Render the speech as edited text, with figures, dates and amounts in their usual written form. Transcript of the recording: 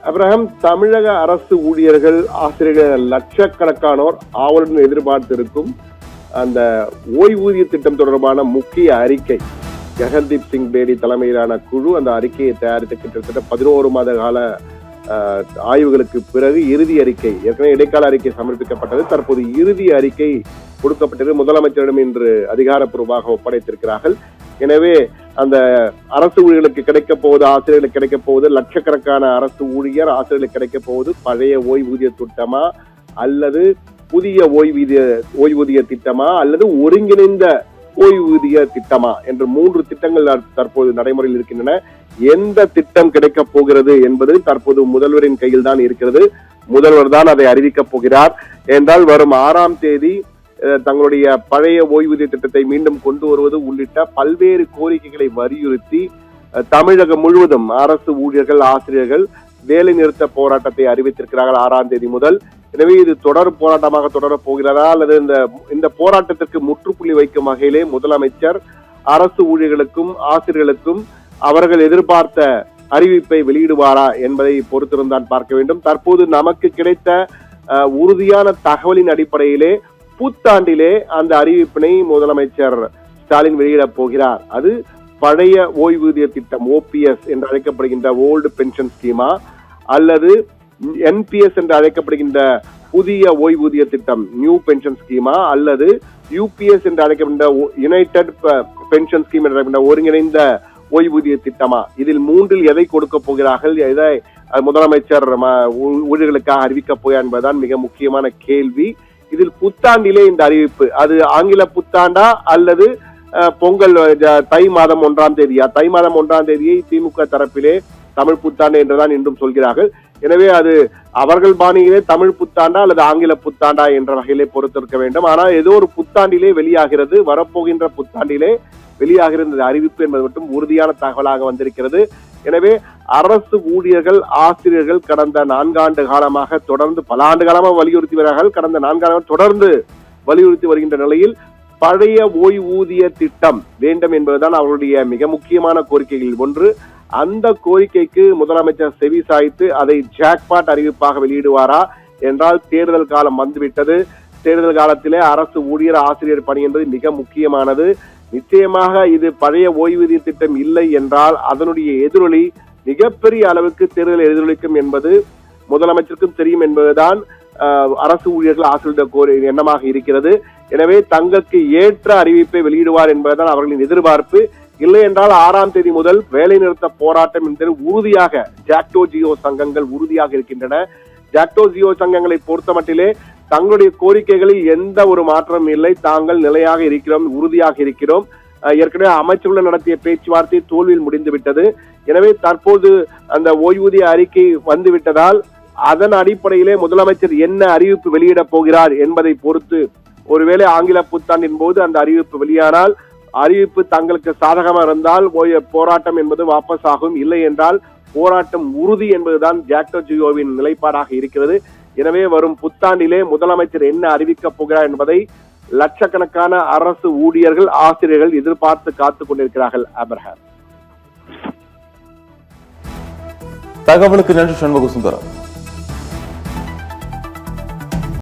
Abraham, தமிழக அரசு ஊழியர்கள், ஆசிரியர்கள் லட்சக்கணக்கானோர் ஆவலுடன் எதிர்பார்த்திருக்கும் அந்த ஓய்வூதிய திட்டம் தொடர்பான முக்கிய அறிக்கை, ககன்தீப் சிங் பேடி தலைமையிலான குழு அந்த அறிக்கையை தயாரித்து கிட்டத்தட்ட 11 மாத கால ஆய்வுகளுக்கு பிறகு இறுதி அறிக்கை, ஏற்கனவே இடைக்கால அறிக்கை சமர்ப்பிக்கப்பட்டது, தற்போது இறுதி அறிக்கை கொடுக்கப்பட்டது. முதலமைச்சரிடம் இன்று அதிகாரப்பூர்வமாக ஒப்படைத்திருக்கிறார்கள். எனவே அந்த அரசு ஊழியர்களுக்கு கிடைக்க போவது, ஆசிரியர்களுக்கு கிடைக்க போவது, லட்சக்கணக்கான அரசு ஊழியர் ஆசிரியர்களுக்கு கிடைக்க போவது பழைய ஓய்வூதிய திட்டமா அல்லது புதிய ஓய்வூதிய திட்டமா அல்லது ஒருங்கிணைந்த ஓய்வூதிய திட்டமா என்ற 3 திட்டங்கள் தற்போது நடைமுறையில் இருக்கின்றன. எந்த திட்டம் கிடைக்க போகிறது என்பது தற்போது முதல்வரின் கையில் தான் இருக்கிறது. முதல்வர் தான் அதை அறிவிக்கப் போகிறார். என்றால் வரும் 6ஆம் தேதி தங்களுடைய பழைய ஓய்வூதிய திட்டத்தை மீண்டும் கொண்டு வருவது உள்ளிட்ட பல்வேறு கோரிக்கைகளை வலியுறுத்தி தமிழகம் முழுவதும் அரசு ஊழியர்கள், ஆசிரியர்கள் வேலை நிறுத்த போராட்டத்தை அறிவித்திருக்கிறார்கள் 6ஆம் தேதி முதல். எனவே இது தொடர் போராட்டமாக தொடரப் போகிறதா அல்லது இந்த போராட்டத்திற்கு முற்றுப்புள்ளி வைக்கும் வகையிலே முதலமைச்சர் அரசு ஊழியர்களுக்கும் ஆசிரியர்களுக்கும் அவர்கள் எதிர்பார்த்த அறிவிப்பை வெளியிடுவாரா என்பதை பொறுத்திருந்தான் பார்க்க வேண்டும். தற்போது நமக்கு கிடைத்த உறுதியான தகவலின் அடிப்படையிலே புத்தாண்டிலே அந்த அறிவிப்பினை முதலமைச்சர் ஸ்டாலின் வெளியிடப் போகிறார். அது பழைய ஓய்வூதிய திட்டம் OPS என்று அழைக்கப்படுகின்ற ஓல்டு பென்ஷன் ஸ்கீமா அல்லது NPS என்று அழைக்கப்படுகின்ற புதிய ஓய்வூதிய திட்டம் நியூ பென்ஷன் ஸ்கீமா அல்லது UPS என்று அழைக்கப்படுகின்ற யுனைடெட் பென்ஷன் ஸ்கீம் என்ற ஒருங்கிணைந்த ஓய்வூதிய திட்டமா, இதில் 3இல் எதை கொடுக்க போகிறார்கள், எதை முதலமைச்சர் ஊழியர்களுக்காக அறிவிக்கப் போகிறார் என்பதுதான் மிக முக்கியமான கேள்வி. இதில் புத்தாண்டிலே இந்த அறிவிப்பு, அது ஆங்கில புத்தாண்டா அல்லது பொங்கல் தை மாதம் 1ஆம் தேதியா? தை மாதம் 1ஆம் தேதியை திமுக தரப்பிலே தமிழ் புத்தாண்டு என்றுதான் இன்றும் சொல்கிறார்கள். எனவே அது அவர்கள் பாணியிலே தமிழ் புத்தாண்டா அல்லது ஆங்கில புத்தாண்டா என்ற வகையிலே பொறுத்திருக்க வேண்டும். ஆனால் ஏதோ ஒரு புத்தாண்டிலே வெளியாகிறது, வரப்போகின்ற புத்தாண்டிலே வெளியாகிற இந்த அறிவிப்பு என்பது மட்டும் உறுதியான தகவலாக வந்திருக்கிறது. எனவே அரசு ஊழியர்கள், ஆசிரியர்கள் கடந்த 4 ஆண்டு காலமாக தொடர்ந்து பல ஆண்டு காலமாக வலியுறுத்தி வருகிறார்கள். கடந்த 4 ஆண்டு தொடர்ந்து வலியுறுத்தி வருகின்ற நிலையில் பழைய ஓய்வூதிய திட்டம் வேண்டும் என்பதுதான் அவர்களுடைய மிக முக்கியமான கோரிக்கைகளில் ஒன்று. அந்த கோரிக்கைக்கு முதலமைச்சர் செவி சாய்த்து அதை ஜாக்பாட் அறிவிப்பாக வெளியிடுவாரா என்றால், தேர்தல் காலம் வந்துவிட்டது. தேர்தல் காலத்திலே அரசு ஊழியர், ஆசிரியர் பணி என்பது மிக முக்கியமானது. நிச்சயமாக இது பழைய ஓய்வூதிய திட்டம் இல்லை என்றால் அதனுடைய எதிரொலி மிகப்பெரிய அளவுக்கு தேர்தல் எதிரொலிக்கும் என்பது முதலமைச்சருக்கும் தெரியும் என்பதுதான் அரசு ஊழியர்கள், ஆசிரியர் எண்ணமாக இருக்கிறது. எனவே தங்களுக்கு ஏற்ற அறிவிப்பை வெளியிடுவார் என்பதுதான் அவர்களின் எதிர்பார்ப்பு. இல்லை என்றால் 6ஆம் தேதி முதல் வேலை நிறுத்த போராட்டம் என்பது உறுதியாக ஜாக்டோ ஜியோ சங்கங்கள் உறுதியாக இருக்கின்றன. ஜாக்டோ ஜியோ சங்கங்களை பொறுத்த மட்டிலே தங்களுடைய கோரிக்கைகளில் எந்த ஒரு மாற்றமும் இல்லை. தாங்கள் நிலையாக இருக்கிறோம், உறுதியாக இருக்கிறோம். ஏற்கனவே அமைச்சர்களுடன் நடத்திய பேச்சுவார்த்தை தோல்வியில் முடிந்துவிட்டது. எனவே தற்போது அந்த ஓய்வூதிய அறிக்கை வந்துவிட்டதால் அதன் அடிப்படையிலே முதலமைச்சர் என்ன அறிவிப்பு வெளியிடப் போகிறார் என்பதை பொறுத்து, ஒருவேளை ஆங்கில புத்தாண்டின் போது அந்த அறிவிப்பு வெளியானால், அறிவிப்பு தங்களுக்கு சாதகமாக இருந்தால் போராட்டம் என்பது வாபஸ் ஆகும். இல்லை என்றால் போராட்டம் உறுதி என்பதுதான் ஜாக்டோ ஜியோவின் நிலைப்பாடாக இருக்கிறது. எனவே வரும் புத்தாண்டிலே முதலமைச்சர் என்ன அறிவிக்கப் போகிறார் என்பதை லட்சக்கணக்கான அரசு ஊழியர்கள், ஆசிரியர்கள் எதிர்பார்த்து காத்துக் கொண்டிருக்கிறார்கள். அப்ரஹாம், தகவலுக்கு நன்றி. சண்முக சுந்தரம்.